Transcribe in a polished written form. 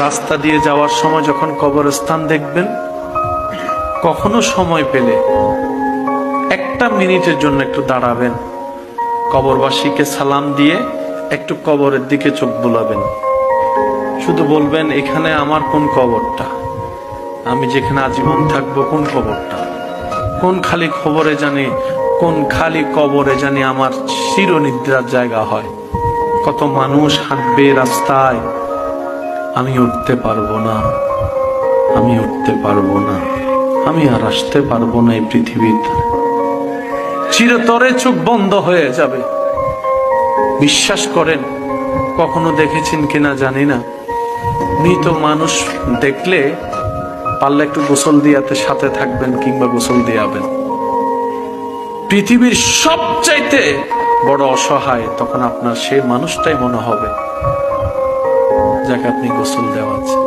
রাস্তা দিয়ে যাওয়ার সময় যখন কবরস্থান দেখবেন, কখনো সময় পেলে একটা মিনিটের জন্য একটু দাঁড়াবেন, কবরবাসীকে সালাম দিয়ে একটু কবরের দিকে চোখ বুলাবেন। শুধু বলবেন, এখানে আমার কোন কবরটা, আমি যেখানে আজীবন থাকবো কোন কবরটা, কোন খালি কবরে জানি আমার চিরনিদ্রার জায়গা হয়। কত মানুষ হাঁটবে রাস্তায়, আমি উঠতে পারবো না, আমি উঠতে পারবো না, আমি আর আসতে পারবো না এই পৃথিবীতে। চিরতরে চোখ বন্ধ হয়ে যাবে। বিশ্বাস করেন, কখনো দেখেছেন কিনা জানি না, মৃত মানুষ দেখলে পারলে একটু গোসল দিয়াতে সাথে থাকবেন কিংবা গোসল দিয়াবেন। পৃথিবীর সবচাইতে বড় অসহায় তখন আপনার সেই মানুষটাই মনে হবে যাকে আপনি গোসল দেওয়াচ্ছেন।